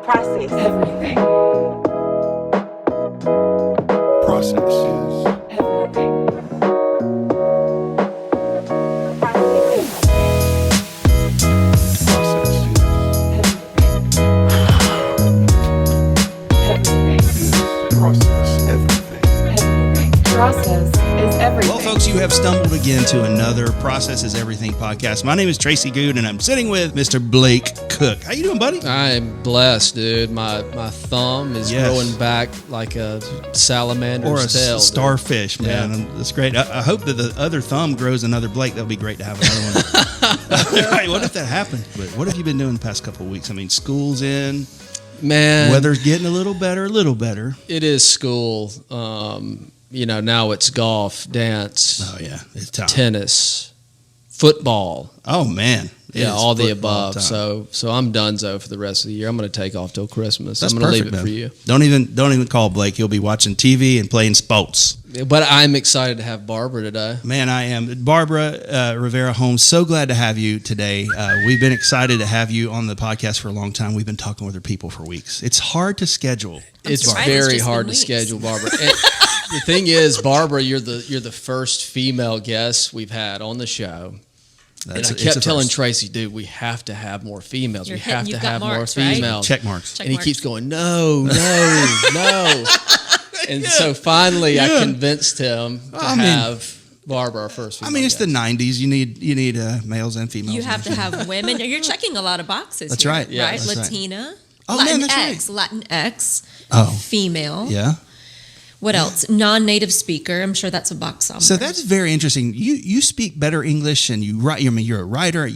Process. Everything. Process. Everything. Process is everything. Well, folks, you have stumbled again to another Process is Everything podcast. My name is Tracy Good, and I'm sitting with Mr. Blake Cook. How you doing, buddy? I'm blessed, dude. My thumb is growing back like a salamander's Or a tail. starfish, man. Yeah. That's great. I hope that the other thumb grows another Blake. That'll be great to have another one. Right, what if that happened? But what have you been doing the past couple of weeks? I mean, school's in. Man, Weather's getting a little better. it is school. Now it's golf, dance, Oh, yeah. It's time. tennis, football. Oh, man. It Yeah, is all the football above. time. So I'm donezo for the rest of the year. I'm going to take off till Christmas. That's I'm going to leave perfect, it man. for you. Don't even call Blake. He'll be watching TV and playing sports. But I'm excited to have Barbara today. Man, I am. Barbara Rivera Holmes, so glad to have you today. We've been excited to have you on the podcast for a long time. We've been talking with other people for weeks. It's hard to schedule. It's surprised it's very just hard been to weeks. schedule, Barbara. And the thing is, Barbara, you're the first female guest we've had on the show. And I It's a kept telling first. Tracy, dude, we have to have more females. You're We have hitting- to you've got have more marks, right? females. Check marks. Check And he marks. keeps going, no. And so finally, I convinced him to have Barbara our first female I mean, it's the guest. 90s. You need males and females. You have to have women. You're checking a lot of boxes. That's here, right. Yeah, right. that's right. Latina. Oh, man, that's Latinx. Oh. Female. Yeah. What else? Non-native speaker. I'm sure that's a box somewhere. So that's very interesting. You speak better English and you write. I mean, you're a writer.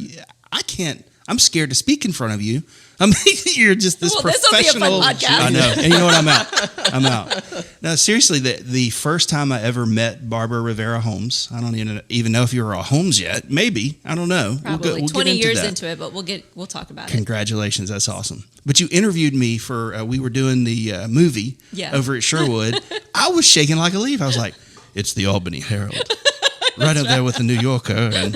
I can't. I'm scared to speak in front of you. I mean, you're just this Well, this'll be a fun professional. podcast. I know. And you know what? I'm out. No, seriously, the first time I ever met Barbara Rivera Holmes, I don't even know if you were a Holmes yet. Maybe. I don't know. Probably we'll 20 get into years that. into it, but we'll talk about it. Congratulations. That's awesome. But you interviewed me for, we were doing the movie over at Sherwood. I was shaking like a leaf. I was like, it's the Albany Herald. right up there with the New Yorker and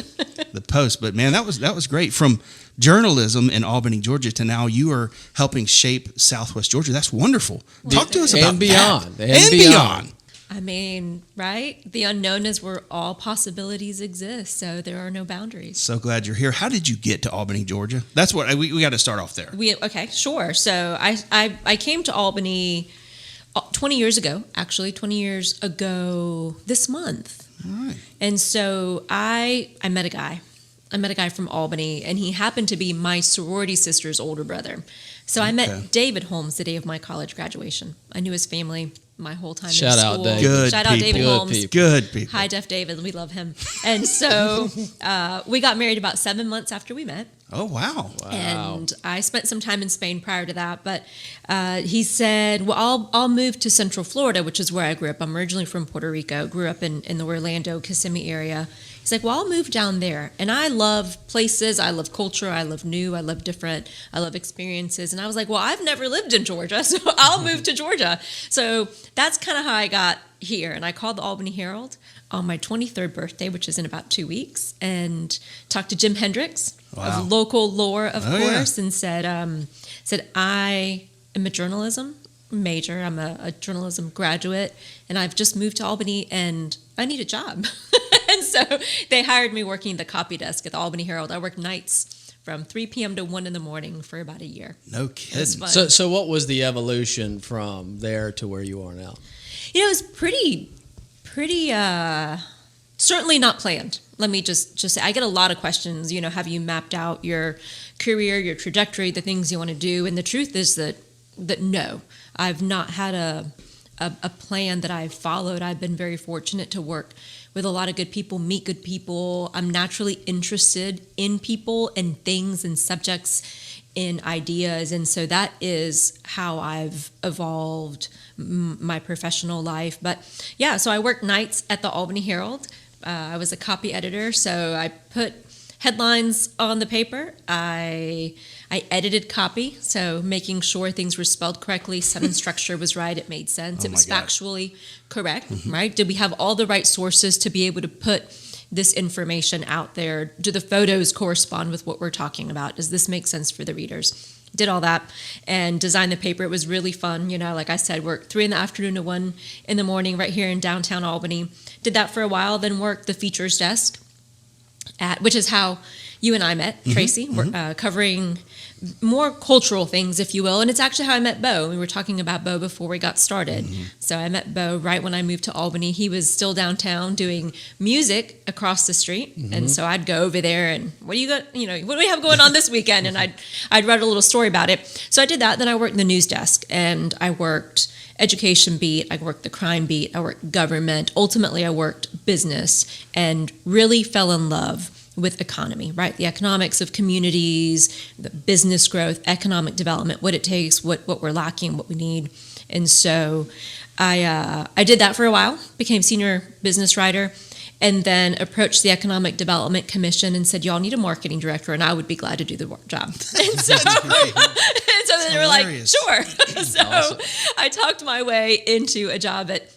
the Post. But man, that was great. From journalism in Albany, Georgia to now you are helping shape Southwest Georgia. That's wonderful. Talk to us about And beyond. that. And beyond. I mean, right? The unknown is where all possibilities exist, so there are no boundaries. So glad you're here. How did you get to Albany, Georgia? That's what we got to start off there. Okay, sure. So I came to Albany 20 years ago, actually, 20 years ago this month. All right. And so I met a guy. I met a guy from Albany, and he happened to be my sorority sister's older brother. So I met David Holmes the day of my college graduation. I knew his family my whole time Shout in out school. David. Good Shout out people. David Good Holmes. people. Good people. Hi, Def David. We love him. And so we got married about 7 months after we met. Oh, wow. And I spent some time in Spain prior to that. But he said, well, I'll move to Central Florida, which is where I grew up. I'm originally from Puerto Rico. Grew up in the Orlando, Kissimmee area. He's like, well, I'll move down there. And I love places. I love culture. I love new. I love different. I love experiences. And I was like, well, I've never lived in Georgia, so I'll move to Georgia. So that's kind of how I got here. And I called the Albany Herald on my 23rd birthday, which is in about 2 weeks, and talked to Jim Hendricks of local lore, of course, and said I am a journalism major. I'm a journalism graduate, and I've just moved to Albany, and I need a job. And so they hired me working the copy desk at the Albany Herald. I worked nights from 3 p.m. to 1 in the morning for about a year. No kidding. fun. So what was the evolution from there to where you are now? You know, it was pretty, certainly not planned. Let me just say, I get a lot of questions, have you mapped out your career, your trajectory, the things you want to do? And the truth is that no, I've not had a plan that I've followed. I've been very fortunate to work with a lot of good people, meet good people. I'm naturally interested in people and things and subjects, in ideas, and so that is how I've evolved my professional life. But yeah, so I worked nights at the Albany Herald. I was a copy editor, so I put headlines on the paper. I edited copy, so making sure things were spelled correctly, sentence structure was right, it made sense, it was factually correct, right? Did we have all the right sources to be able to put this information out there? Do the photos correspond with what we're talking about? Does this make sense for the readers? Did all that and designed the paper. It was really fun. Like I said, worked 3 p.m. to 1 a.m. right here in downtown Albany. Did that for a while, then worked the features desk which is how you and I met, Tracy. We're covering more cultural things, if you will. And it's actually how I met Bo. We were talking about Bo before we got started. So I met Bo right when I moved to Albany. He was still downtown doing music across the street. And so I'd go over there and what do we have going on this weekend? And I'd write a little story about it. So I did that. Then I worked in the news desk and I worked education beat, I worked the crime beat, I worked government. Ultimately, I worked business and really fell in love with economy, right? The economics of communities, the business growth, economic development, what it takes, what we're lacking, what we need. And so I did that for a while, became senior business writer, and then approached the Economic Development Commission and said, y'all need a marketing director, and I would be glad to do the job. And so, they were like, sure. So awesome. I talked my way into a job at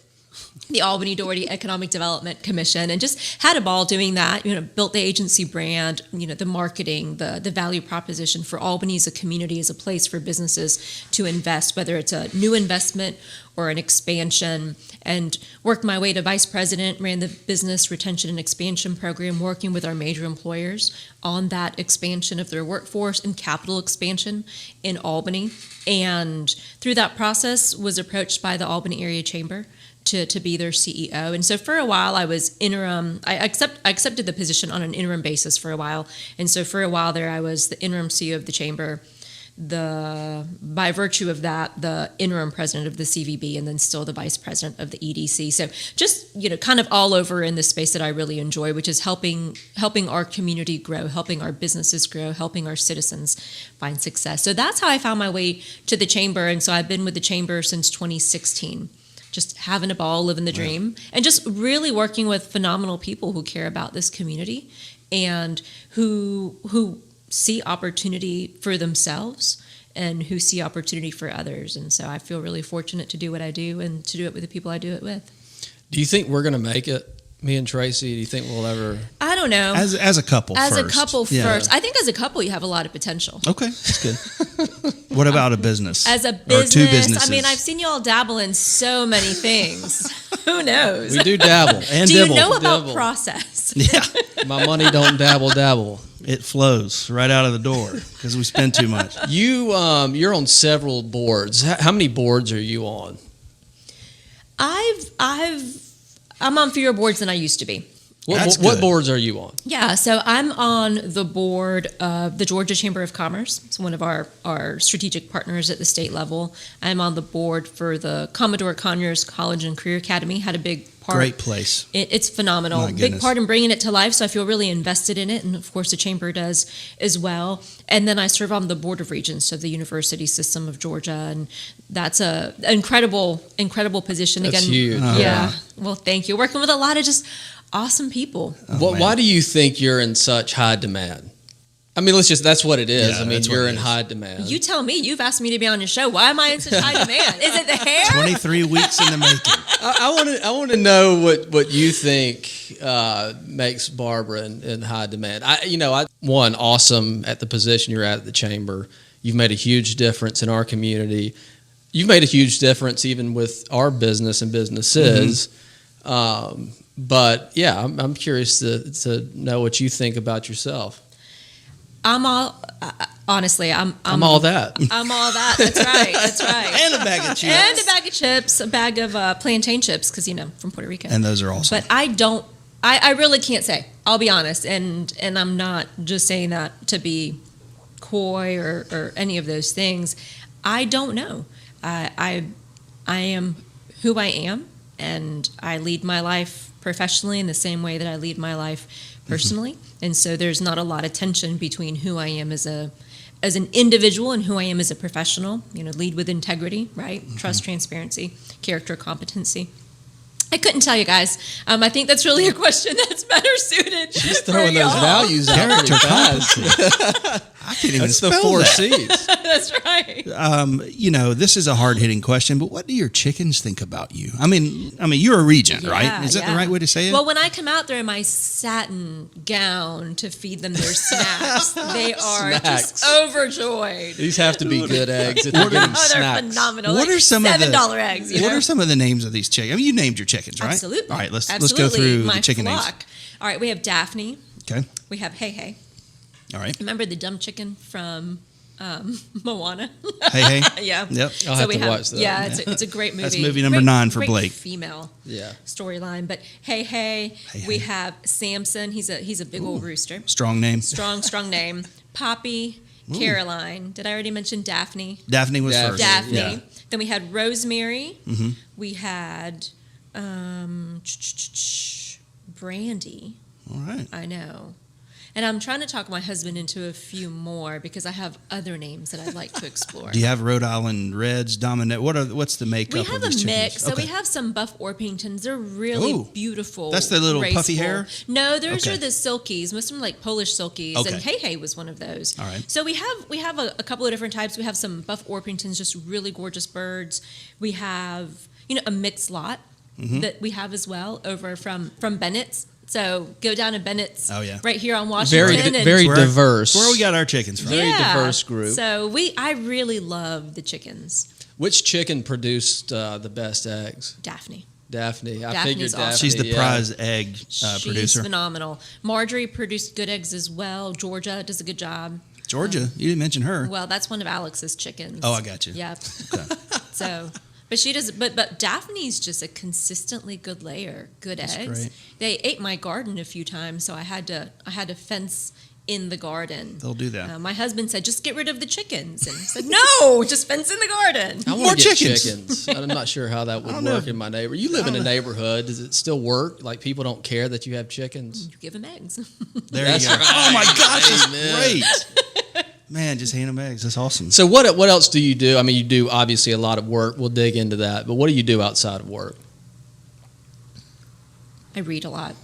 the Albany Doherty Economic Development Commission and just had a ball doing that, built the agency brand, the marketing, the value proposition for Albany as a community, as a place for businesses to invest, whether it's a new investment or an expansion, and worked my way to vice president, ran the business retention and expansion program, working with our major employers on that expansion of their workforce and capital expansion in Albany. And through that process was approached by the Albany Area Chamber to be their CEO. And so for a while I was interim. I accepted the position on an interim basis for a while. And so for a while there I was the interim CEO of the chamber, by virtue of that, the interim president of the CVB, and then still the vice president of the EDC. So just, kind of all over in the space that I really enjoy, which is helping our community grow, helping our businesses grow, helping our citizens find success. So that's how I found my way to the chamber. And so I've been with the chamber since 2016. Just having a ball, living the dream, and just really working with phenomenal people who care about this community and who see opportunity for themselves and who see opportunity for others. And so I feel really fortunate to do what I do and to do it with the people I do it with. Do you think we're going to make it, me and Tracy? Do you think we'll ever? I don't know. As a couple As first. a couple first. I think as a couple you have a lot of potential. Okay, that's good. What about a business? As a business, or 2 businesses? I mean, I've seen you all dabble in so many things. Who knows? We do dabble. And do dibble. You know about Dibble. process? Yeah. My money don't dabble. It flows right out of the door because we spend too much. You're on several boards. How many boards are you on? I'm on fewer boards than I used to be. What boards are you on? Yeah, so I'm on the board of the Georgia Chamber of Commerce. It's one of our strategic partners at the state level. I'm on the board for the Commodore Conyers College and Career Academy. Had a big part. Great place. It's phenomenal. My Big goodness. part in bringing it to life, so I feel really invested in it, and of course the chamber does as well. And then I serve on the Board of Regents of the University System of Georgia, and that's an incredible position. That's Again, huge. Yeah. Well, thank you. Working with a lot of just awesome people. Why do you think you're in such high demand? I mean, that's what it is. Yeah, I mean, that's what you're it in is. high demand. You tell me. You've asked me to be on your show. Why am I in such high demand? Is it the hair? 23 weeks in the making. I want to know what you think makes Barbara in high demand. One, awesome at the position you're at the chamber. You've made a huge difference in our community. You've made a huge difference even with our business and businesses. But yeah, I'm curious to know what you think about yourself. I'm all honestly. I'm all that. I'm all that. That's right. That's right. And a bag of chips. And a bag of chips, a bag of plantain chips, because from Puerto Rico. And those are awesome. But I don't. I really can't say. I'll be honest, and I'm not just saying that to be coy or any of those things. I don't know. I am who I am, and I lead my life professionally in the same way that I lead my life personally. And so there's not a lot of tension between who I am as an individual and who I am as a professional. Lead with integrity, right? Trust, transparency, character, competency. I couldn't tell you guys. I think that's really a question that's better suited. She's for throwing those y'all. values out. Character pretty fast. I can't even That's the spell four that. C's. That's right. This is a hard-hitting question, but what do your chickens think about you? I mean, you're a regent, right? Is that the right way to say it? Well, when I come out there in my satin gown to feed them their snacks, they are just overjoyed. These have to be good eggs if you're getting They're snacks. phenomenal. What Like are some of the $7 eggs? What are some of the names of these chickens? I mean, you named your chickens, right? Absolutely. All right, let's Absolutely. go through My the chicken flock. names. All right, we have Daphne. Okay. We have Hey Hey. All right. Remember the dumb chicken from Moana? Hey, hey. Yeah. Yep. I'll have to watch that. Yeah, it's a great movie. That's movie number 9 for great Blake. Female Yeah. storyline. But Hey Hey, Hey, we hey. have Samson. He's a big old rooster. Strong name. Strong name. Poppy, Caroline. Did I already mention Daphne? Daphne was Daphne. first. Daphne. Yeah. Then we had Rosemary. Mm-hmm. We had Brandy. All right. I know. And I'm trying to talk my husband into a few more because I have other names that I'd like to explore. Do you have Rhode Island Reds, Dominant? What's the makeup We of have these a chickens? mix. So Okay. we have some Buff Orpingtons. They're really Ooh. beautiful. That's the little puffy graceful. hair? No, those Okay. are the silkies. Most of them are like Polish silkies. Okay. And Hey Hey was one of those. All right. So we have a couple of different types. We have some Buff Orpingtons, just really gorgeous birds. We have, a mixed lot Mm-hmm. that we have as well over from Bennett's. So go down to Bennett's Oh, yeah. right here on Very, Washington. and very Where- diverse. Where we got our chickens from? Very diverse group. So I really love the chickens. Which chicken produced the best eggs? Daphne. Daphne. I Daphne's figured awesome. Daphne. She's the yeah. prize egg She's producer. phenomenal. Marjorie produced good eggs as well. Georgia does a good job. Georgia, you didn't mention her. Well, that's one of Alex's chickens. Oh, I got you. Yep. Okay. So, but she does. But Daphne's just a consistently good layer. Good That's eggs. great. They ate my garden a few times, so I had to fence in the garden. They'll do that. My husband said, "Just get rid of the chickens," and I said, "No, just fence in the garden." I More want to get chickens. chickens. I'm not sure how that would don't know. work in my neighbor. You live in a neighborhood. Does it still work? Like people don't care that you have chickens? You give them eggs. There That's you go. right. Oh my gosh, that's Amen. great. Man, just hand them eggs. That's awesome. So what else do you do? I mean, you do obviously a lot of work. We'll dig into that. But what do you do outside of work? I read a lot.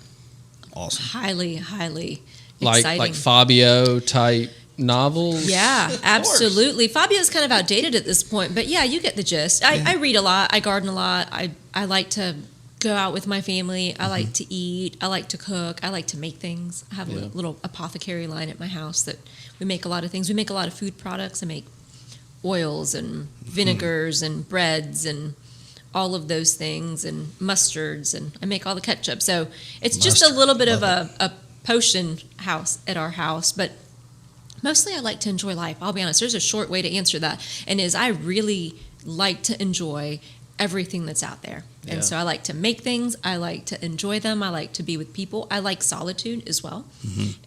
Awesome. Highly Like exciting. Fabio type novels? Yeah, absolutely. Fabio's kind of outdated at this point, but yeah, you get the gist. I read a lot. I garden a lot. I like to go out with my family. I like to eat. I like to cook. I like to make things. I have a Yeah. little apothecary line at my house that we make a lot of things. We make a lot of food products. I make oils and vinegars and breads and all of those things and mustards, and I make all the ketchup. So it's just a Mustard. little bit of Love a potion house at our house, but mostly I like to enjoy life. I'll be honest. There's a short way to answer that, and is I really like to enjoy everything that's out there. Yeah. And so I like to make things. I like to enjoy them. I like to be with people. I like solitude as well.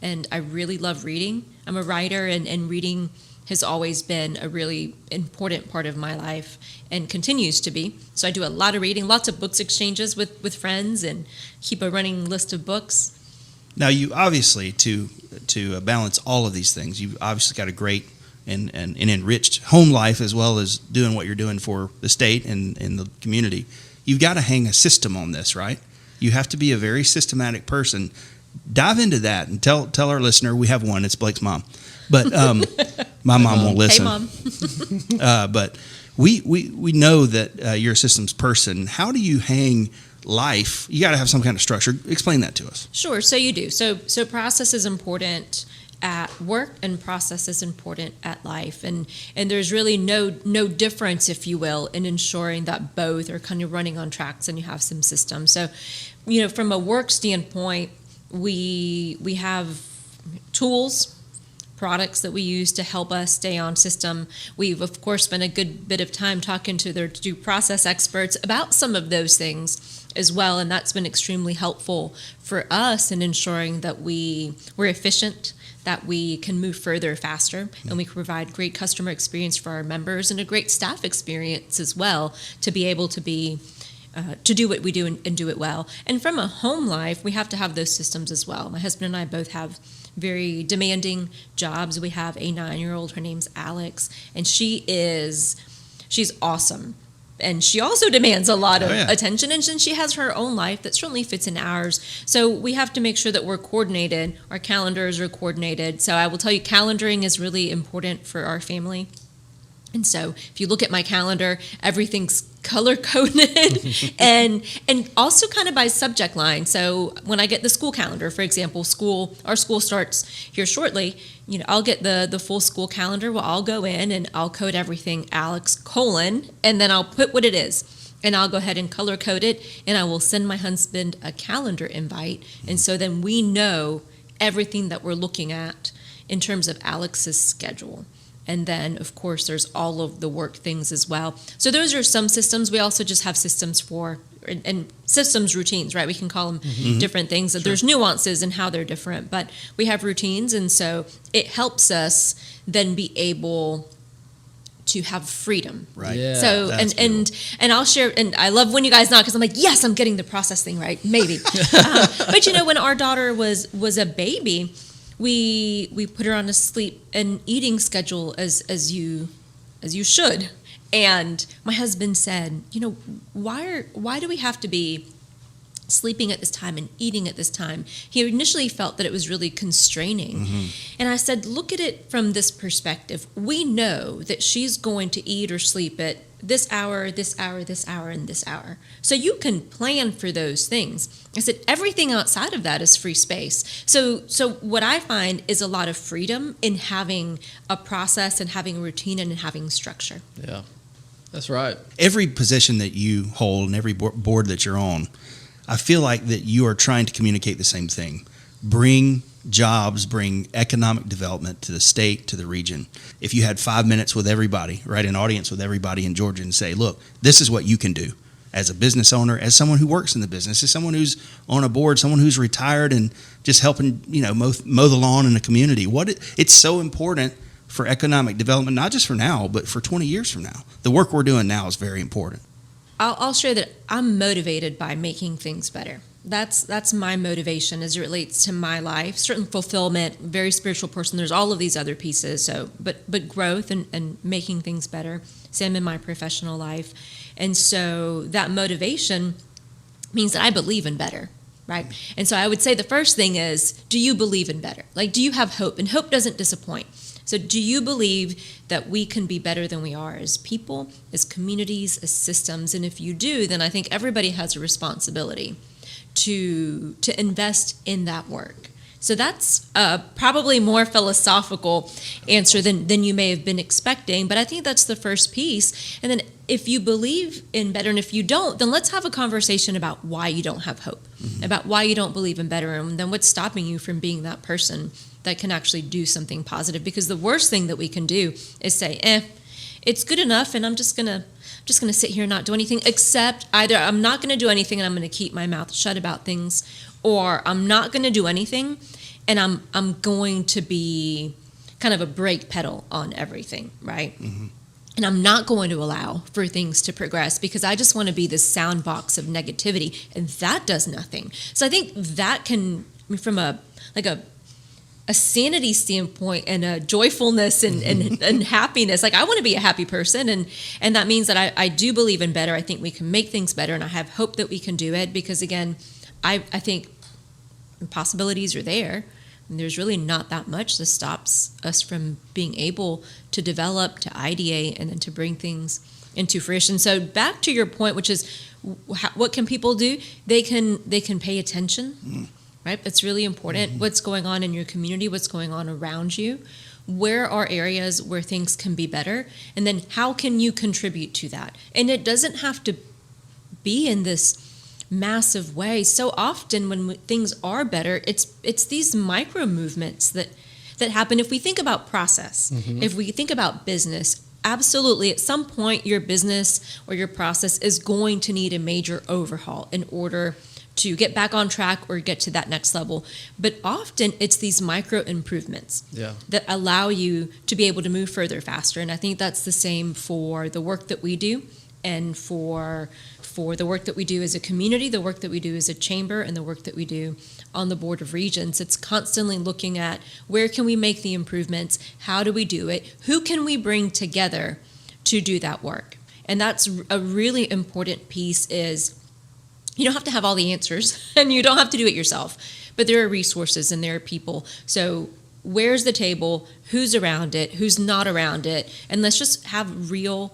And I really love reading. I'm a writer, and reading has always been a really important part of my life and continues to be. So I do a lot of reading, lots of books exchanges with friends, and keep a running list of books. Now, you obviously, to balance all of these things, you've obviously got a great and enriched home life, as well as doing what you're doing for the state and the community. You've got to hang a system on this, right? You have to be a very systematic person. Dive into that and tell our listener, we have one, it's Blake's mom. But my mom won't listen. Hey, Mom. But we know that you're a systems person. How do you hang life? You got to have some kind of structure. Explain that to us. Sure. So you do. So process is important at work, and process is important at life, and there's really no difference, if you will, in ensuring that both are kind of running on tracks and you have some system. So, from a work standpoint, we have tools, products that we use to help us stay on system. We've, of course, spent a good bit of time talking to their due process experts about some of those things as well, and that's been extremely helpful for us in ensuring that we're efficient, that we can move further faster, and we can provide great customer experience for our members and a great staff experience as well, to be able to to do what we do and do it well. And from a home life, we have to have those systems as well. My husband and I both have very demanding jobs. We have a 9-year-old, her name's Alex, and she's awesome. and she also demands a lot of Oh, yeah. attention, and she has her own life that certainly fits in ours. So we have to make sure that we're coordinated. Our calendars are coordinated. So I will tell you, calendaring is really important for our family. And so if you look at my calendar, everything's color coded and also kind of by subject line. So when I get the school calendar, for example, our school starts here shortly, I'll get the full school calendar. Well, I'll go in and I'll code everything Alex : and then I'll put what it is. And I'll go ahead and color code it, and I will send my husband a calendar invite. And so then we know everything that we're looking at in terms of Alex's schedule. And then, of course, there's all of the work things as well. So those are some systems. We also just have systems and systems routines, right? We can call them different things. Sure. There's nuances in how they're different, but we have routines. And so it helps us then be able to have freedom. Right. Yeah, so and I'll share, and I love when you guys nod because I'm like, yes, I'm getting the process thing right, maybe. But when our daughter was a baby, we put her on a sleep and eating schedule as you should. And my husband said, why do we have to be sleeping at this time and eating at this time? He initially felt that it was really constraining. And I said, look at it from this perspective. We know that she's going to eat or sleep at this hour, this hour, this hour, and this hour. So you can plan for those things. I said, everything outside of that is free space. So what I find is a lot of freedom in having a process and having a routine and having structure. Yeah, that's right. Every position that you hold and every board that you're on, I feel like that you are trying to communicate the same thing. Bring jobs, bring economic development to the state, to the region. If you had 5 minutes with everybody, right, an audience with everybody in Georgia and say, look, this is what you can do as a business owner, as someone who works in the business, as someone who's on a board, someone who's retired and just helping, mow the lawn in the community. It's so important for economic development, not just for now, but for 20 years from now. The work we're doing now is very important. I'll share that I'm motivated by making things better. That's my motivation as it relates to my life. Certain fulfillment, very spiritual person. There's all of these other pieces. So, but growth and making things better. Same in my professional life, and so that motivation means that I believe in better, right? And so I would say the first thing is, do you believe in better? Like, do you have hope? And hope doesn't disappoint. So do you believe that we can be better than we are as people, as communities, as systems? And if you do, then I think everybody has a responsibility to invest in that work. So that's probably more philosophical answer than you may have been expecting, but I think that's the first piece. And then if you believe in better, and if you don't, then let's have a conversation about why you don't have hope, about why you don't believe in better, and then what's stopping you from being that person that can actually do something positive. Because the worst thing that we can do is say, it's good enough, and I'm just gonna sit here and not do anything, except either I'm not gonna do anything and I'm gonna keep my mouth shut about things, or I'm not gonna do anything and I'm going to be kind of a brake pedal on everything, right? And I'm not going to allow for things to progress because I just want to be this sound box of negativity, and that does nothing. So I think that can, from a sanity standpoint and a joyfulness and happiness, like I want to be a happy person, and that means that I do believe in better. I think we can make things better, and I have hope that we can do it because, again, I think possibilities are there. And there's really not that much that stops us from being able to develop, to ideate, and then to bring things into fruition. So back to your point, which is what can people do? They can pay attention, right? That's really important. What's going on in your community? What's going on around you? Where are areas where things can be better? And then how can you contribute to that? And it doesn't have to be in this massive way. So often when things are better, it's these micro movements that happen. If we think about process, if we think about business, absolutely at some point your business or your process is going to need a major overhaul in order to get back on track or get to that next level. But often it's these micro improvements that allow you to be able to move further faster. And I think that's the same for the work that we do, and for the work that we do as a community, the work that we do as a chamber, and the work that we do on the Board of Regents. It's constantly looking at where can we make the improvements, how do we do it, who can we bring together to do that work. And that's a really important piece is you don't have to have all the answers and you don't have to do it yourself, but there are resources and there are people. So where's the table? Who's around it? Who's not around it? And let's just have real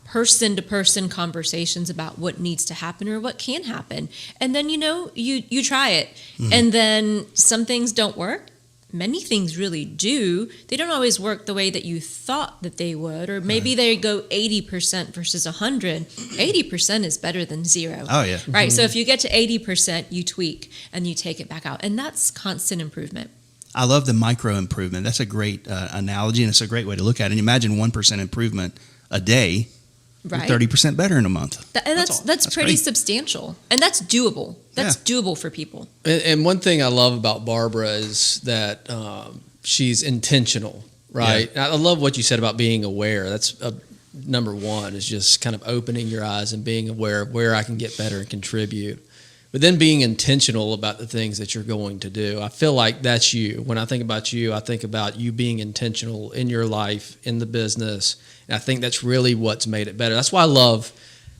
person-to-person conversations about what needs to happen or what can happen. And then, you try it. And then some things don't work. Many things really do. They don't always work the way that you thought that they would, or maybe they go 80% versus 100. 80% is better than 0. Oh, yeah. Right? So if you get to 80%, you tweak and you take it back out. And that's constant improvement. I love the micro improvement. That's a great analogy, and it's a great way to look at it. And imagine 1% improvement a day, Right. 30% better in a month. That's pretty great. substantial. And that's doable. That's doable for people. And one thing I love about Barbara is that she's intentional, right? Yeah. I love what you said about being aware. That's number one, is just kind of opening your eyes and being aware of where I can get better and contribute. But then being intentional about the things that you're going to do. I feel like that's you. When I think about you, I think about you being intentional in your life, in the business. And I think that's really what's made it better. That's why I love,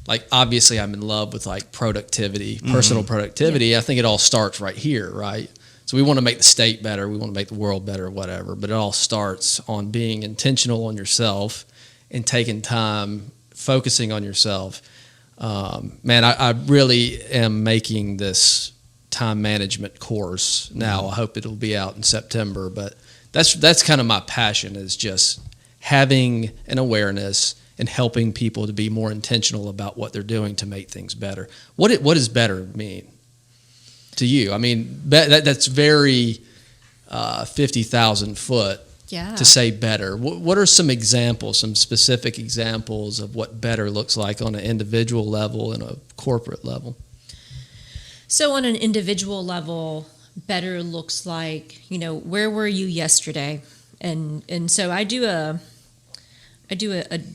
like, obviously I'm in love with, like, productivity, personal productivity. Yeah. I think it all starts right here, right? So we want to make the state better. We want to make the world better, whatever. But it all starts on being intentional on yourself and taking time, focusing on yourself. Man, I really am making this time management course now. I hope it'll be out in September, but that's kind of my passion, is just having an awareness and helping people to be more intentional about what they're doing to make things better. What does better mean to you? I mean, that's very 50,000 foot. Yeah. To say better. What are some examples, some specific examples of what better looks like on an individual level and a corporate level? So on an individual level, better looks like, where were you yesterday? And so I do a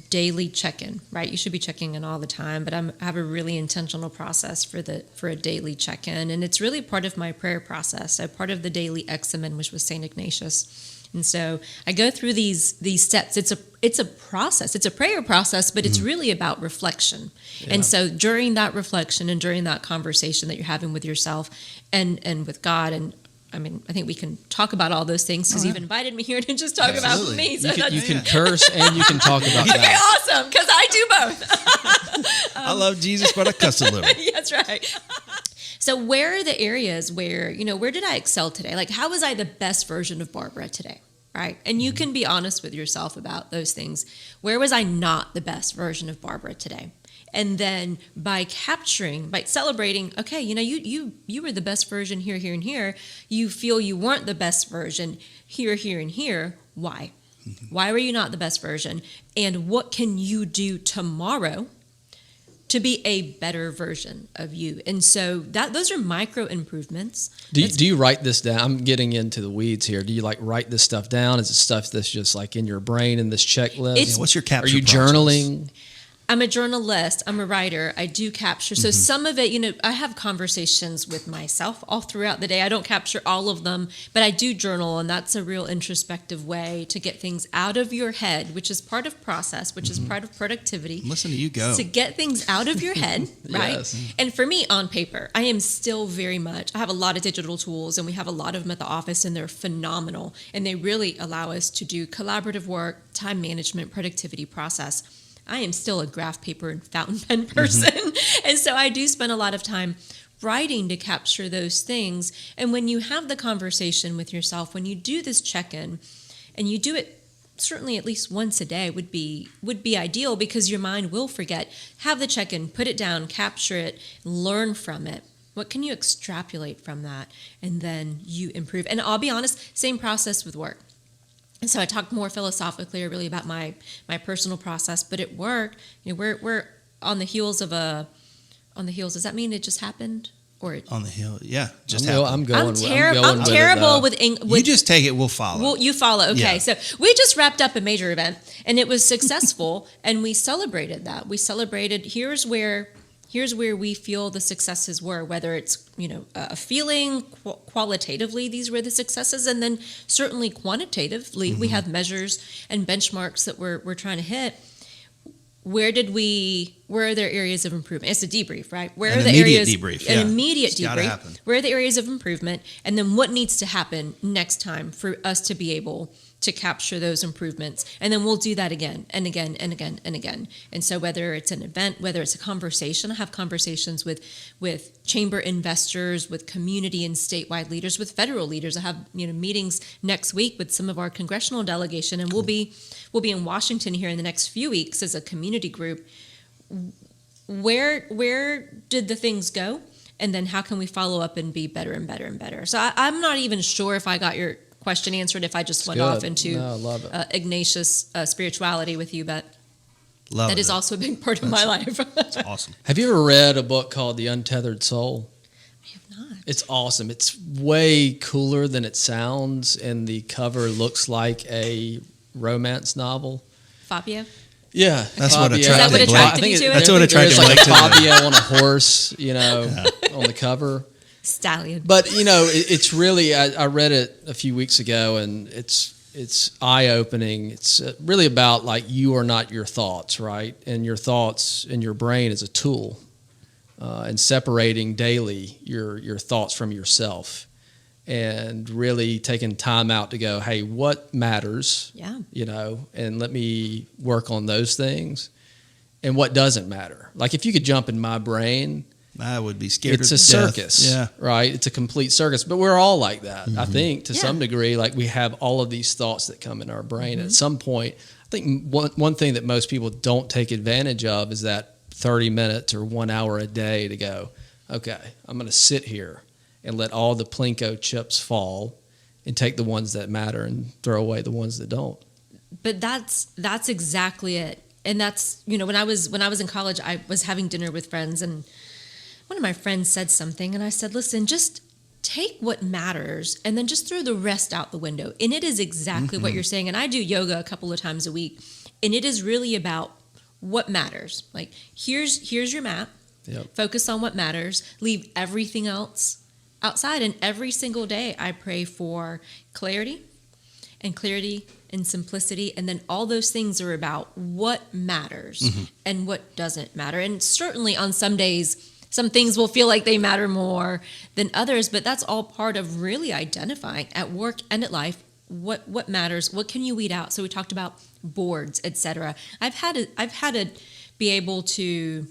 daily check-in, right? You should be checking in all the time, but I have a really intentional process for a daily check-in, and it's really part of my prayer process. So part of the daily examen, which was St. Ignatius. And so I go through these steps. It's a process. It's a prayer process, but it's really about reflection. Yeah. And so during that reflection and during that conversation that you're having with yourself and with God, and I mean, I think we can talk about all those things because you've invited me here to just talk about me. So you can curse and you can talk about okay, that. awesome, because I do both. I love Jesus, but I cuss a little. That's right. So where are the areas where, where did I excel today? Like, how was I the best version of Barbara today, right? And you can be honest with yourself about those things. Where was I not the best version of Barbara today? And then by celebrating, okay, you were the best version here, here, and here. You feel you weren't the best version here, here, and here. Why? Why were you not the best version? And what can you do tomorrow to be a better version of you? And so those are micro improvements. Do you write this down? I'm getting into the weeds here. Do you write this stuff down? Is it stuff that's just like in your brain in this checklist? What's your capture Are you process? journaling? I'm a journalist. I'm a writer. I do capture. So some of it, I have conversations with myself all throughout the day. I don't capture all of them, but I do journal, and that's a real introspective way to get things out of your head, which is part of process, which is part of productivity. Listen to you go. To get things out of your head, right? Yes. And for me, on paper, I am still very much, I have a lot of digital tools, and we have a lot of them at the office, and they're phenomenal. And they really allow us to do collaborative work, time management, productivity process. I am still a graph paper and fountain pen person. And so I do spend a lot of time writing to capture those things. And when you have the conversation with yourself, when you do this check-in, and you do it certainly at least once a day would be ideal, because your mind will forget. Have the check-in, put it down, capture it, learn from it. What can you extrapolate from that? And then you improve. And I'll be honest, same process with work. And so I talked more philosophically or really about my personal process, but at work, we're on the heels of does that mean it just happened? Or On the hill, yeah, I'm going I'm terrible with English. You just take it, we'll follow. Well, you follow. Okay, Yeah. So we just wrapped up a major event, and it was successful, and we celebrated that. We celebrated, here's where we feel the successes were, whether it's, a feeling, qualitatively, these were the successes, and then certainly quantitatively, we have measures and benchmarks that we're trying to hit. where are there areas of improvement? It's a debrief, right? Where An are the immediate areas? debrief, An yeah. immediate It's gotta debrief. happen. Where are the areas of improvement? And then what needs to happen next time for us to be able to capture those improvements? And then we'll do that again and again and again and again. And so whether it's an event, whether it's a conversation, I have conversations with chamber investors, with community and statewide leaders, with federal leaders. I have meetings next week with some of our congressional delegation, and we'll be in Washington here in the next few weeks as a community group. Where did the things go? And then how can we follow up and be better and better and better? So I'm not even sure if I got your question answered, if I just went off into I love it. Ignatius spirituality with you, but Love that it. is also a big part of my life. That's awesome. Have you ever read a book called The Untethered Soul? I have not. It's awesome. It's way cooler than it sounds, and the cover looks like a romance novel. Fabio? Yeah, That's what Fabio. attracted Is that what attracted I think you to it? That's what attracted There's like Blake to it. Fabio on a horse, on the cover. Stallion. But it's really. I read it a few weeks ago, and it's eye opening. It's really about like you are not your thoughts, right? And your thoughts and your brain is a tool, and separating daily your thoughts from yourself, and really taking time out to go, hey, what matters? Yeah. And let me work on those things, and what doesn't matter. Like if you could jump in my brain. I would be scared. It's a to circus, death. Yeah. right? It's a complete circus, but we're all like that. I think to Yeah. some degree, like we have all of these thoughts that come in our brain. At some point, I think one thing that most people don't take advantage of is that 30 minutes or 1 hour a day to go, okay, I'm going to sit here and let all the Plinko chips fall and take the ones that matter and throw away the ones that don't. But that's exactly it. And that's, when I was in college, I was having dinner with friends, and one of my friends said something, and I said, listen, just take what matters and then just throw the rest out the window. And it is exactly what you're saying. And I do yoga a couple of times a week, and it is really about what matters. Like, here's your map. Yep. Focus on what matters. Leave everything else outside. And every single day I pray for clarity and simplicity. And then all those things are about what matters and what doesn't matter. And certainly on some days, some things will feel like they matter more than others, but that's all part of really identifying at work and at life what matters, what can you weed out. So we talked about boards, etc. I've had to be able to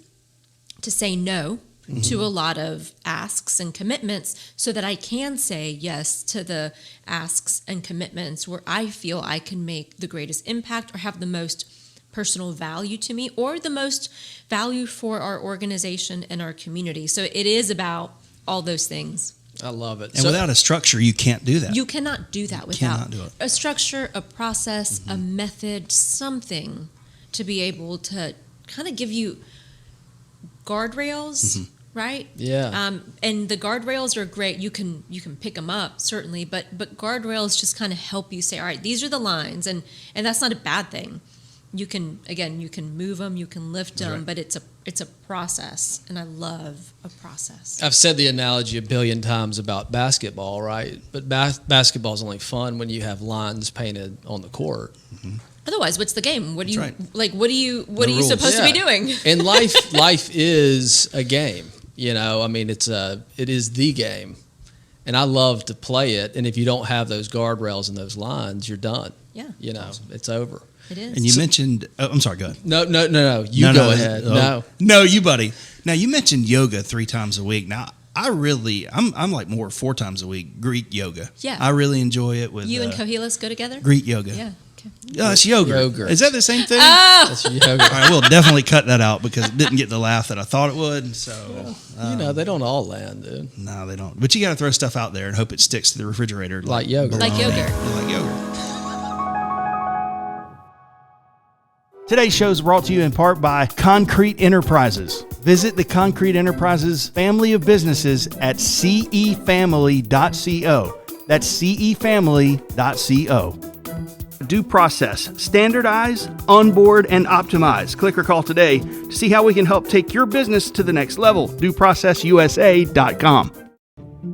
say no to a lot of asks and commitments so that I can say yes to the asks and commitments where I feel I can make the greatest impact or have the most personal value to me or the most value for our organization and our community. So it is about all those things. I love it. And without a structure, you can't do that. You cannot do that cannot without do it. a structure, a process, a method, something to be able to kind of give you guardrails, right? Yeah. And the guardrails are great. You can pick them up, certainly, but guardrails just kind of help you say, all right, these are the lines, and that's not a bad thing. You can move them, you can lift them, Right. but it's a process, and I love a process. I've said the analogy a billion times about basketball, right? But basketball is only fun when you have lines painted on the court. Otherwise, what's the game? What do you That's like? What are you rules. supposed to be Yeah. doing? And life is a game. I mean, it is the game, and I love to play it. And if you don't have those guardrails and those lines, you're done. Yeah, it's over. it is. And you mentioned, I'm sorry, go ahead. No. You go ahead. No, you, buddy. Now, you mentioned yoga 3 times a week. Now, I'm like more 4 times a week, Greek yoga. Yeah. I really enjoy it with You and Kohelas go together? Greek yoga. Yeah. Okay. Oh, it's yogurt. Yogurt. Is that the same thing? Oh, That's yoga. All right, we'll definitely cut that out because it didn't get the laugh that I thought it would. So, They don't all land, dude. no, they don't. But you got to throw stuff out there and hope it sticks to the refrigerator. Like yogurt. Like bologna. yogurt. Yeah, like yogurt. Today's show is brought to you in part by Concrete Enterprises. Visit the Concrete Enterprises family of businesses at cefamily.co. That's cefamily.co. Due process. Standardize, onboard, and optimize. Click or call today to see how we can help take your business to the next level. DueProcessUSA.com.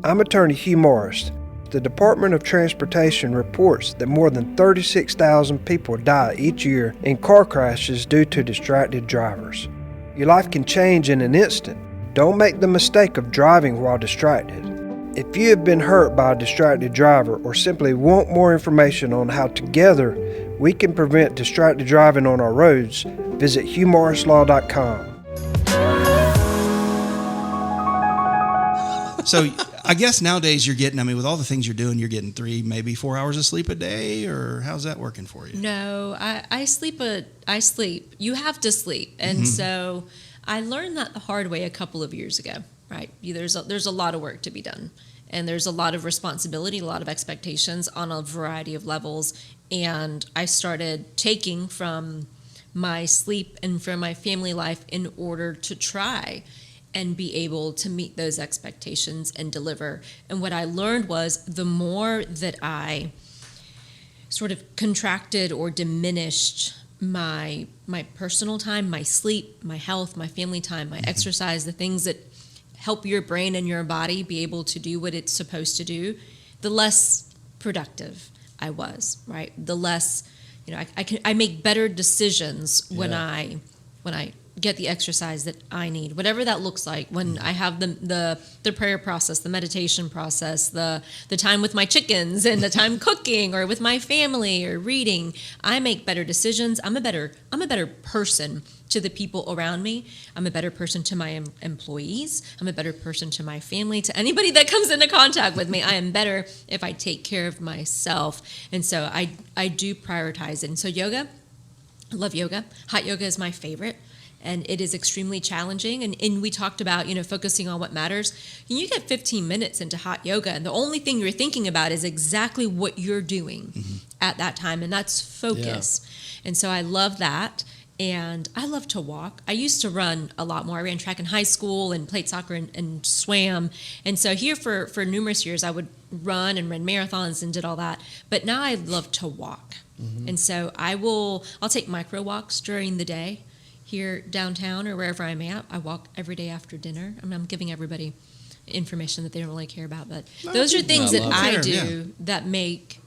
I'm attorney Hugh Morris. The Department of Transportation reports that more than 36,000 people die each year in car crashes due to distracted drivers. Your life can change in an instant. Don't make the mistake of driving while distracted. If you have been hurt by a distracted driver or simply want more information on how together we can prevent distracted driving on our roads, visit hughmorrislaw.com. So I guess nowadays you're getting, with all the things you're doing, you're getting 3, maybe 4 hours of sleep a day, or how's that working for you? No, I sleep. You have to sleep. And so I learned that the hard way a couple of years ago, right? There's a lot of work to be done. And there's a lot of responsibility, a lot of expectations on a variety of levels. And I started taking from my sleep and from my family life in order to try and be able to meet those expectations and deliver. And what I learned was the more that I sort of contracted or diminished my personal time, my sleep, my health, my family time, my exercise, the things that help your brain and your body be able to do what it's supposed to do, the less productive I was, right? The less, I make better decisions when I get the exercise that I need, whatever that looks like. When I have the prayer process, the meditation process, the time with my chickens and the time cooking or with my family or reading, I make better decisions. I'm a better person to the people around me. I'm a better person to my employees. I'm a better person to my family, to anybody that comes into contact with me. I am better if I take care of myself. And so I do prioritize it. And so yoga, I love yoga. Hot yoga is my favorite. And it is extremely challenging. And we talked about, focusing on what matters. And you get 15 minutes into hot yoga, and the only thing you're thinking about is exactly what you're doing at that time. And that's focus. Yeah. And so I love that. And I love to walk. I used to run a lot more. I ran track in high school and played soccer and swam. And so here for numerous years, I would run and ran marathons and did all that. But now I love to walk. And so I'll take micro walks during the day. Here downtown or wherever I'm at, I walk every day after dinner. I'm giving everybody information that they don't really care about, but those are things that I do that make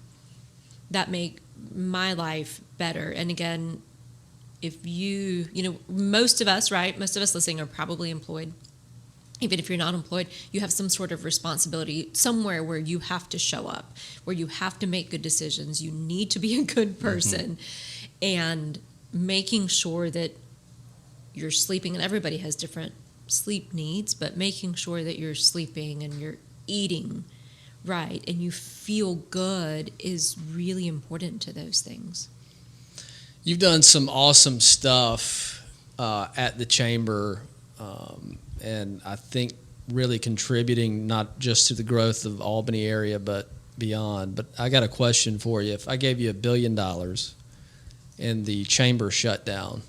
my life better. And again, if most of us listening are probably employed. Even if you're not employed, you have some sort of responsibility somewhere where you have to show up, where you have to make good decisions. You need to be a good person, and making sure that you're sleeping, and everybody has different sleep needs, but making sure that you're sleeping and you're eating right and you feel good is really important to those things. You've done some awesome stuff at the Chamber, and I think really contributing not just to the growth of Albany area, but beyond. But I got a question for you. If I gave you $1 billion and the Chamber shut down,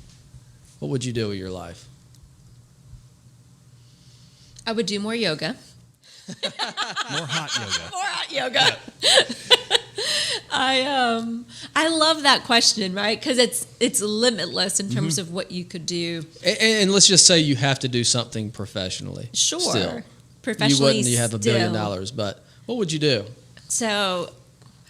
what would you do with your life? I would do more yoga. More hot yoga. More hot yoga. I love that question, right? Because it's limitless in terms of what you could do. And let's just say you have to do something professionally. Sure. Still. Professionally, you have $1 billion, but what would you do? So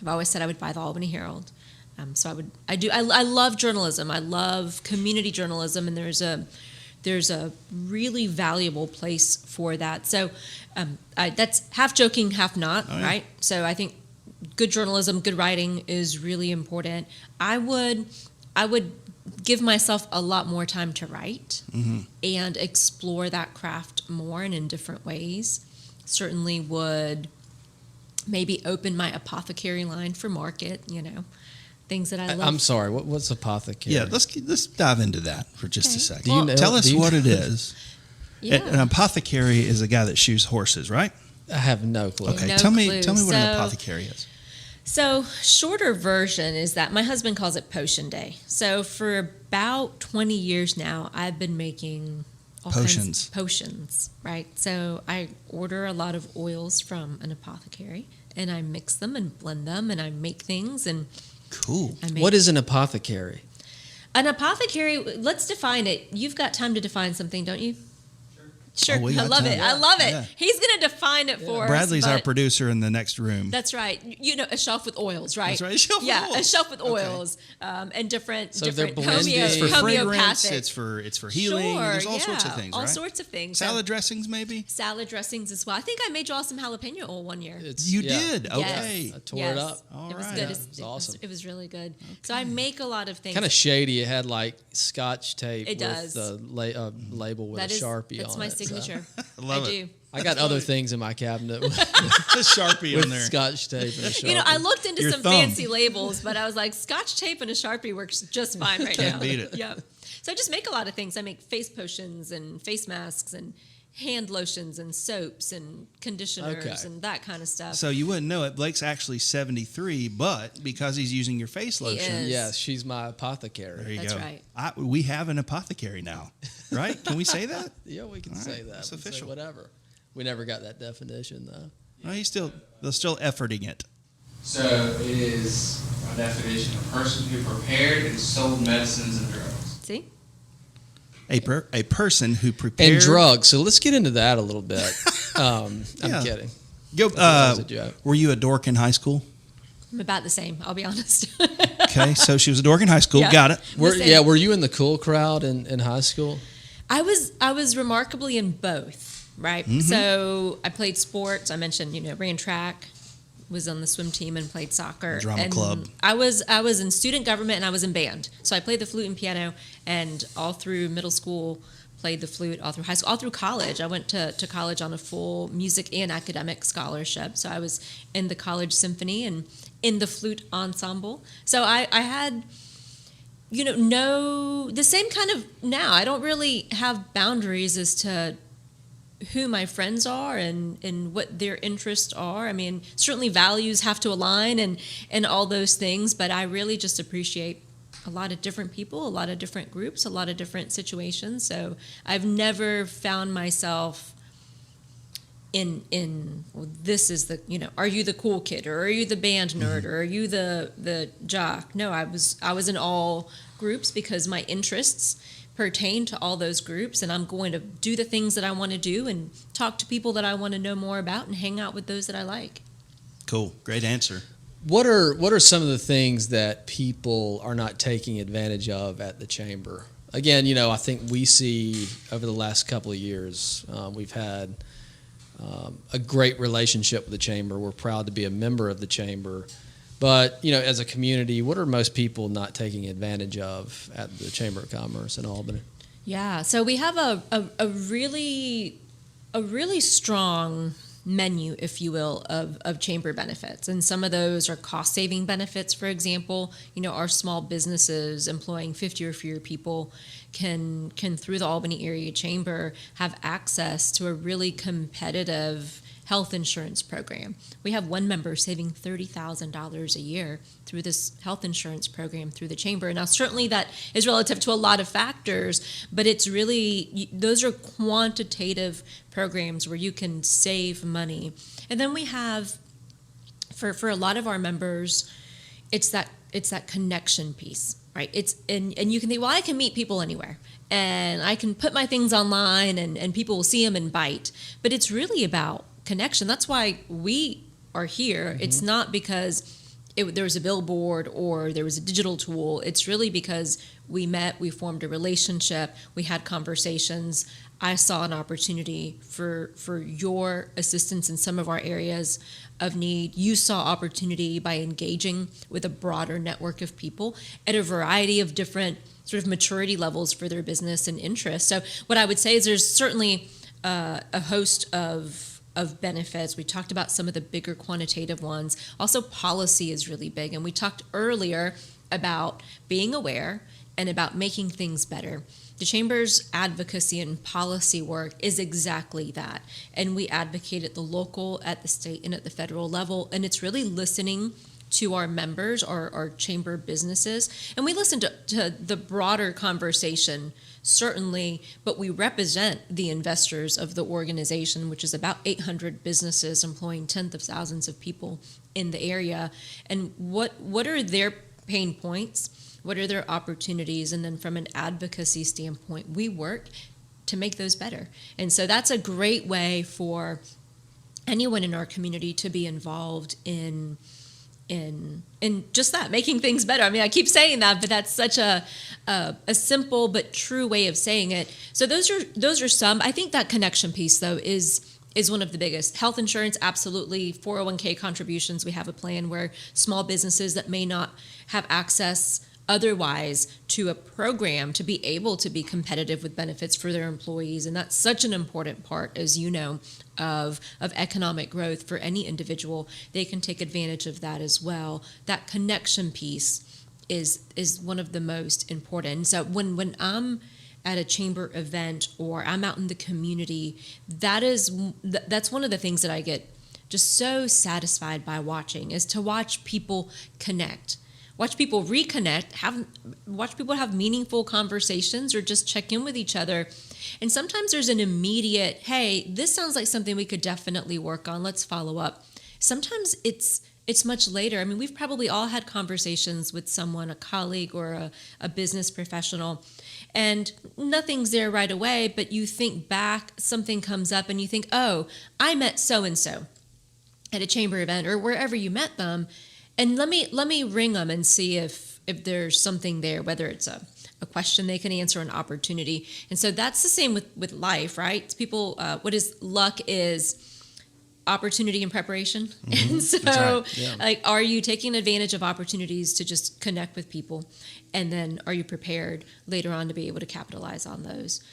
I've always said I would buy the Albany Herald. I love journalism. I love community journalism, and there's a really valuable place for that. So that's half joking, half not, right? So I think good journalism, good writing is really important. I would give myself a lot more time to write and explore that craft more and in different ways. Certainly would maybe open my apothecary line for market, things that I love. I'm sorry, what's apothecary? Yeah, let's do into that for just a second. Well, Tell us what it is. Yeah. An apothecary is a guy that shoes horses, right? I have no clue. Okay, No tell me clue. what an apothecary is. So, shorter version is that my husband calls it potion day. So, for about 20 years now, I've been making all kinds of potions, right? So, I order a lot of oils from an apothecary, and I mix them and blend them, and I make things. And cool. What is an apothecary? An apothecary, let's define it. You've got time to define something, don't you? Sure, we I got love time. it. I love it. Yeah. He's going to define it for us. Bradley's our but- producer in the next room. That's right. You know, a shelf with oils, right? That's right, a shelf with yeah, oils. a shelf with Okay. oils, and different So they're different blended. It's for fragrance. homeopathic. It's for healing. Sure, There's all sorts of yeah, things, all right? sorts of things. Salad dressings, maybe. Salad dressings as well. I think I made y'all some jalapeno oil one year. You did. Yes. Okay. I tore it up. All it was right. good. Yeah, it was awesome. It was really good. So I make a lot of things. Kind of shady. It had like Scotch tape It with does. the label with That a is- Sharpie That's on my it. so- signature. love I it. do. I got other things in my cabinet with, The Sharpie on with there. Scotch tape and a Sharpie. You know, I looked into Your some thumb. fancy labels, but I was like, Scotch tape and a Sharpie works just fine right now. Can't beat it. Yeah. So I just make a lot of things. I make face potions and face masks and hand lotions and soaps and conditioners Okay. and that kind of stuff. So you wouldn't know it. Blake's actually 73, but because he's using your face lotion, is. Yes, she's my apothecary. there you That's go. right. We have an apothecary now, right? Can we say that? Yeah, we can All say right, that. it's We can say official. whatever. We never got that definition though. No, they're still efforting it. So it is a definition: a person who prepared and sold medicines and drugs. See? A person who prepared And drugs. So let's get into that a little bit. I'm Yeah. kidding. Go. That was a joke. Were you a dork in high school? I'm about the same, I'll be honest. Okay, so she was a dork in high school. Yeah. Got it. Same. Were you in the cool crowd in high school? I was remarkably in both, right? Mm-hmm. So I played sports. I mentioned, ran track, was on the swim team and played soccer. Drama and club. I was in student government and I was in band. So I played the flute and piano, and all through middle school played the flute, all through high school, all through college. I went to college on a full music and academic scholarship. So I was in the college symphony and in the flute ensemble. So I had the same kind of now. I don't really have boundaries as to who my friends are and what their interests are. I mean, certainly values have to align and all those things, but I really just appreciate a lot of different people, a lot of different groups, a lot of different situations. So I've never found myself well, this is the, are you the cool kid, or are you the band nerd, or are you the jock? No, I was in all groups because my interests pertain to all those groups, and I'm going to do the things that I want to do and talk to people that I want to know more about and hang out with those that I like. Cool. Great answer. What are some of the things that people are not taking advantage of at the chamber? Again, I think we see over the last couple of years, we've had a great relationship with the chamber. We're proud to be a member of the chamber. But, as a community, what are most people not taking advantage of at the Chamber of Commerce in Albany? Yeah, so we have a really strong menu, if you will, of chamber benefits. And some of those are cost-saving benefits, for example. Our small businesses employing 50 or fewer people can through the Albany Area Chamber, have access to a really competitive health insurance program. We have one member saving $30,000 a year through this health insurance program through the chamber. Now, certainly that is relative to a lot of factors, but it's really, those are quantitative programs where you can save money. And then we have, for a lot of our members, it's that connection piece, right? And you can think, well, I can meet people anywhere, and I can put my things online, and people will see them and bite. But it's really about connection. That's why we are here. Mm-hmm. It's not because there was a billboard or there was a digital tool. It's really because we met, we formed a relationship, we had conversations. I saw an opportunity for your assistance in some of our areas of need. You saw opportunity by engaging with a broader network of people at a variety of different sort of maturity levels for their business and interests. So what I would say is there's certainly a host of benefits. We talked about some of the bigger quantitative ones. Also, policy is really big. And we talked earlier about being aware and about making things better. The Chamber's advocacy and policy work is exactly that. And we advocate at the local, at the state, and at the federal level. And it's really listening to our members, our chamber businesses. And we listen to the broader conversation, certainly, but we represent the investors of the organization, which is about 800 businesses employing tens of thousands of people in the area. And what are their pain points? What are their opportunities? And then from an advocacy standpoint, we work to make those better. And so that's a great way for anyone in our community to be involved in just that, making things better. I mean, I keep saying that, but that's such a simple but true way of saying it. So those are some. I think that connection piece, though, is one of the biggest. Health insurance, absolutely. 401k contributions. We have a plan where small businesses that may not have access otherwise to a program to be able to be competitive with benefits for their employees. And that's such an important part, as you know, of economic growth for any individual. They can take advantage of that as well. That connection piece is one of the most important. So when I'm at a chamber event or I'm out in the community, that's one of the things that I get just so satisfied by watching, is to watch people connect. Watch people reconnect, watch people have meaningful conversations or just check in with each other. And sometimes there's an immediate, hey, this sounds like something we could definitely work on. Let's follow up. Sometimes it's much later. I mean, we've probably all had conversations with someone, a colleague or a business professional, and nothing's there right away, but you think back, something comes up and you think, oh, I met so-and-so at a chamber event or wherever you met them. And let me ring them and see if there's something there, whether it's a question they can answer, an opportunity. And so that's the same with life, right? It's people, what is luck is opportunity and preparation. Mm-hmm. And so, right. Yeah. Like, are you taking advantage of opportunities to just connect with people? And then are you prepared later on to be able to capitalize on those?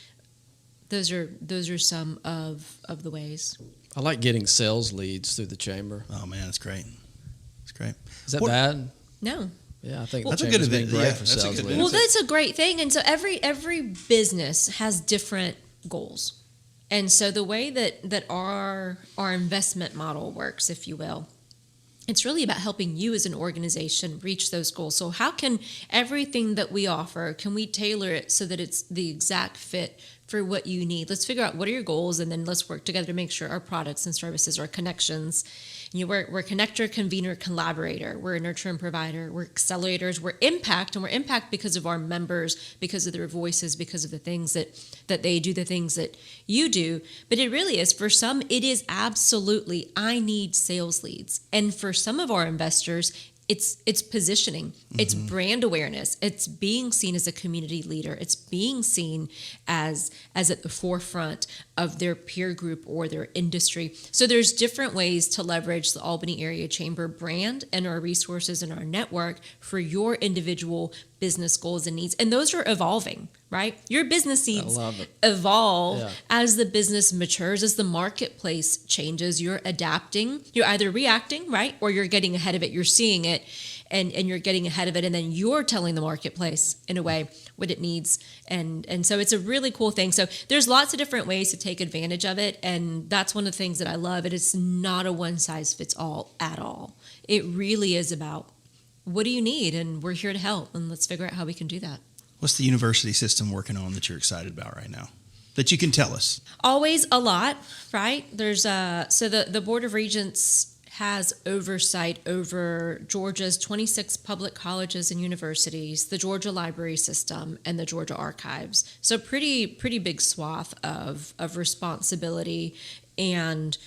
Those are some of the ways. I like getting sales leads through the chamber. Oh man, that's great. Great. Is that bad? No. Yeah, I think that's a good event. Great for sales leads. Well, that's a great thing. And so every business has different goals. And so the way that our investment model works, if you will, it's really about helping you as an organization reach those goals. So how can everything that we offer, can we tailor it so that it's the exact fit for what you need? Let's figure out what are your goals, and then let's work together to make sure our products and services are connections. We're connector, convener, collaborator. We're a nurture and provider. We're accelerators. We're impact, and we're impact because of our members, because of their voices, because of the things that they do, the things that you do. But it really is, for some, it is absolutely, I need sales leads. And for some of our investors, it's positioning, mm-hmm. It's brand awareness, it's being seen as a community leader, it's being seen as at the forefront of their peer group or their industry. So there's different ways to leverage the Albany Area Chamber brand and our resources and our network for your individual business goals and needs. And those are evolving, right? Your business needs evolve as the business matures, as the marketplace changes. You're adapting, you're either reacting, right? Or you're getting ahead of it, you're seeing it and you're getting ahead of it, and then you're telling the marketplace in a way what it needs. And so it's a really cool thing. So there's lots of different ways to take advantage of it, and that's one of the things that I love. It is not a one size fits all at all. It really is about, what do you need? And we're here to help, and let's figure out how we can do that. What's the university system working on that you're excited about right now, that you can tell us? Always a lot, right? There's so the Board of Regents has oversight over Georgia's 26 public colleges and universities, the Georgia Library System, and the Georgia Archives. So pretty big swath of responsibility, and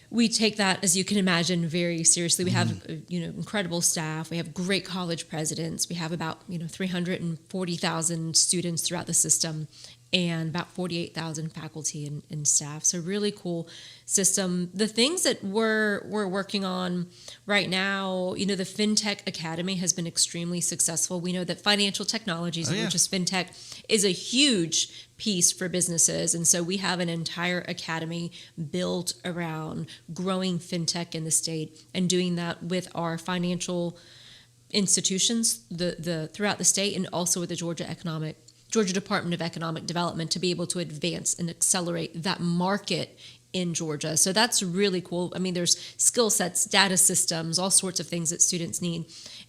we take that, as you can imagine, very seriously. We have incredible staff. We have great college presidents. We have about 340,000 students throughout the system, and about 48,000 faculty and staff. So really cool system. The things that we're working on right now, the FinTech Academy has been extremely successful. We know that financial technologies, which is FinTech, is a huge piece for businesses. And so we have an entire academy built around growing FinTech in the state and doing that with our financial institutions the throughout the state, and also with the Georgia Department of Economic Development, to be able to advance and accelerate that market in Georgia. So that's really cool. I mean, there's skill sets, data systems, all sorts of things that students need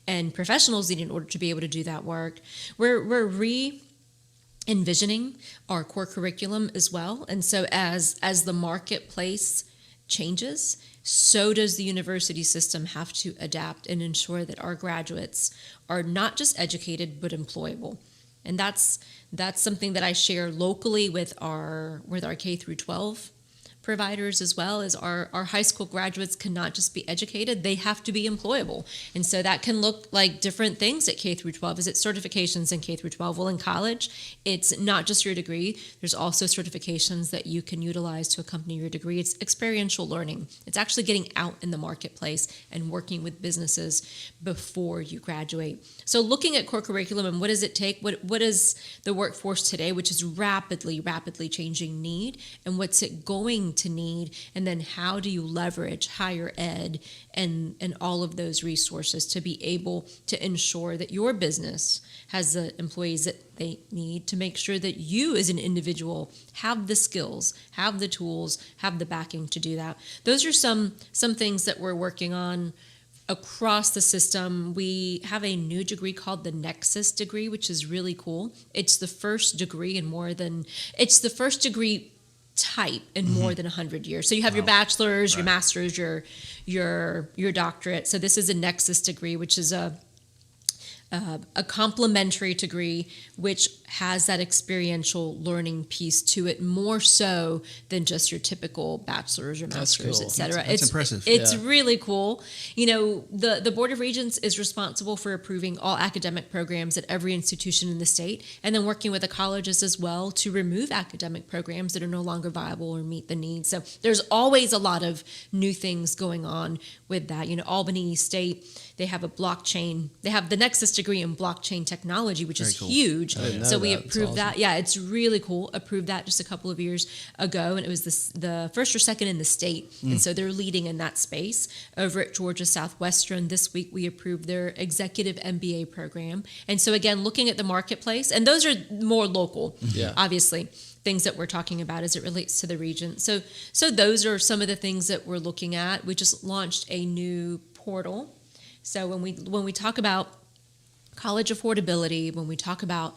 and professionals need in order to be able to do that work. We're re-envisioning our core curriculum as well. And so as the marketplace changes, so does the university system have to adapt and ensure that our graduates are not just educated, but employable. And that's something that I share locally with our K through 12 providers as well. As our high school graduates cannot just be educated, they have to be employable. And so that can look like different things at K through 12. Is it certifications in K through 12? Well, in college, it's not just your degree. There's also certifications that you can utilize to accompany your degree. It's experiential learning. It's actually getting out in the marketplace and working with businesses before you graduate. So looking at core curriculum and what does it take? What is the workforce today, which is rapidly changing, need, and what's it going to need, and then how do you leverage higher ed and all of those resources to be able to ensure that your business has the employees that they need to make sure that you as an individual have the skills, have the tools, have the backing to do that. Those are some things that we're working on across the system. We have a new degree called the Nexus degree, which is really cool. It's the first degree type in more than 100 years. So you have your bachelor's, your master's, your doctorate. So this is a Nexus degree, which is a complementary degree which has that experiential learning piece to it, more so than just your typical bachelor's or master's, cool. et cetera. That's impressive. It's really cool. You know, the Board of Regents is responsible for approving all academic programs at every institution in the state, and then working with the colleges as well to remove academic programs that are no longer viable or meet the needs. So there's always a lot of new things going on with that. You know, Albany State, they have a blockchain. They have the Nexus degree in blockchain technology, which is cool. huge. So we that. approved That's that. Yeah, it's really cool. Approved that just a couple of years ago, and it was the first or second in the state. And so they're leading in that space. Over at Georgia Southwestern this week, we approved their executive MBA program. And so again, looking at the marketplace, and those are more local, obviously, things that we're talking about as it relates to the region. So those are some of the things that we're looking at. We just launched a new portal. So when we talk about college affordability, when we talk about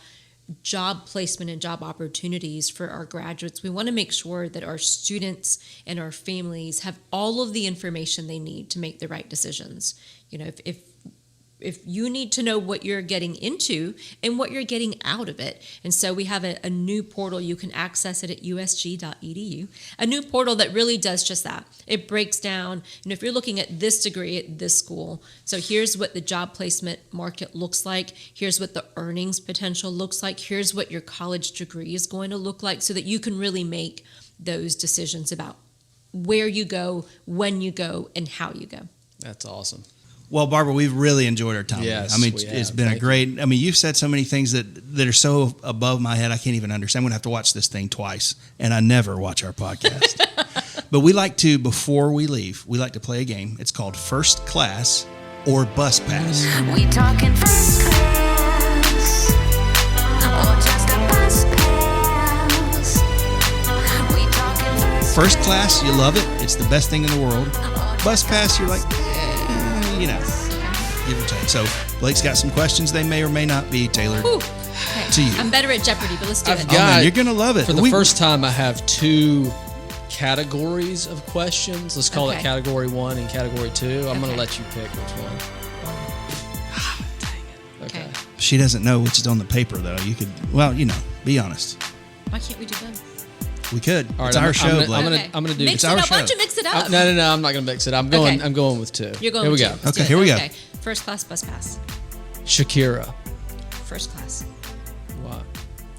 job placement and job opportunities for our graduates, we want to make sure that our students and our families have all of the information they need to make the right decisions. You know, if you need to know what you're getting into and what you're getting out of it. And so we have a new portal. You can access it at usg.edu, a new portal that really does just that. It breaks down, and if you're looking at this degree at this school, so here's what the job placement market looks like, here's what the earnings potential looks like, here's what your college degree is going to look like, so that you can really make those decisions about where you go, when you go, and how you go. That's awesome. Well, Barbara, we've really enjoyed our time. Yes, I mean, we it's have. been Thank a great. I mean, you've said so many things that are so above my head. I can't even understand. I'm going to have to watch this thing twice, and I never watch our podcast. But we like to, before we leave, we like to play a game. It's called First Class or Bus Pass. We talking first class or just a bus pass? We talking First class, you love it. It's the best thing in the world. Bus pass, you're like, you know, give or take. So Blake's got some questions. They may or may not be tailored to you. I'm better at Jeopardy, but let's do it. I've Oh, man, got- you're going to love it. For the first time, I have two categories of questions. Let's call it Okay. category 1 and category 2. I'm going Okay. to let you pick which one. Okay. She doesn't know which is on the paper, though. You could, well, you know, be honest. Why can't we do both? We could. All right, It's our show, I'm Blake. gonna- I'm gonna do- Mix it's it our up. Why show. don't you mix it up? No, I'm not going to mix it. I'm going. Okay. I'm going with 2. You're going Here we with go. two. Let's Okay, do here it. we go. Okay. First class bus pass. Shakira. First class. Wow.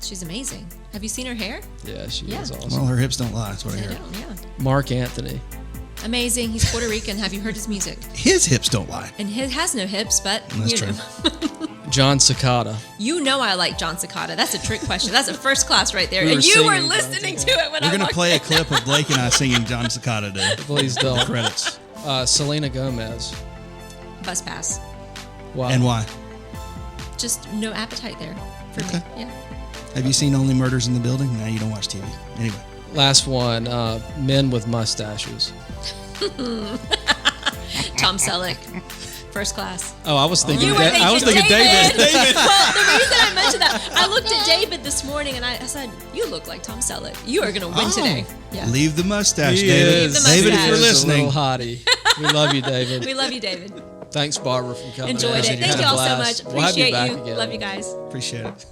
She's amazing. Have you seen her hair? Yeah, she Yeah. is awesome. Well, her hips don't lie. That's what I I heard. know, yeah. Mark Anthony. Amazing. He's Puerto Rican. Have you heard his music? His hips don't lie. And he has no hips, but That's you know. John Cicada. You know I like John Cicada. That's a trick question. That's a first class right there. We were And you were singing John listening to Cicada. it when We're I going to walked play a in. clip of Blake and I singing John Cicada to Please the don't. credits. Selena Gomez. Bus pass. Wow. And why? Just no appetite there for me. Yeah. Have you seen Only Murders in the Building? No, you don't watch TV. Anyway. Last one. Men with mustaches. Tom Selleck. First class. Oh, I was thinking. You were thinking I was thinking David. Well, the reason I mentioned that, I looked at David this morning and I said, "You look like Tom Selleck. You are going to win today." Yeah. Leave the mustache, He David. is. the David, if mustache. you're He is listening. a little hottie. We love you, David. We love you, David. Thanks, Barbara, for coming. Enjoyed in. it. You Thank had you a all so blast. much. We'll have Appreciate back you. again. Love you guys. Appreciate it.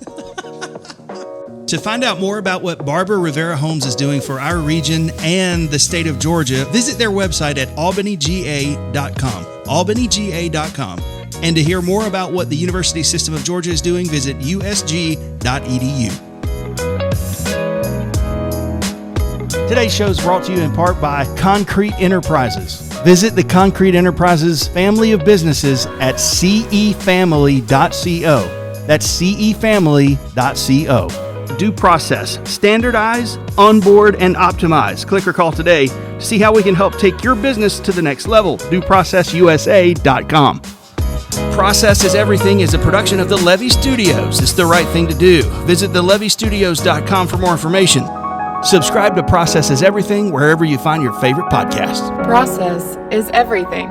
To find out more about what Barbara Rivera Holmes is doing for our region and the state of Georgia, visit their website at albanyga.com. albanyga.com. And to hear more about what the University System of Georgia is doing, visit usg.edu. Today's show is brought to you in part by Concrete Enterprises. Visit the Concrete Enterprises family of businesses at cefamily.co. That's cefamily.co. Due process, standardize, onboard, and optimize. Click or call today to see how we can help take your business to the next level. DueProcessUSA.com. Process is Everything is a production of the Levy Studios. It's the right thing to do. Visit thelevystudios.com for more information. Subscribe to Process is Everything wherever you find your favorite podcasts. Process is everything.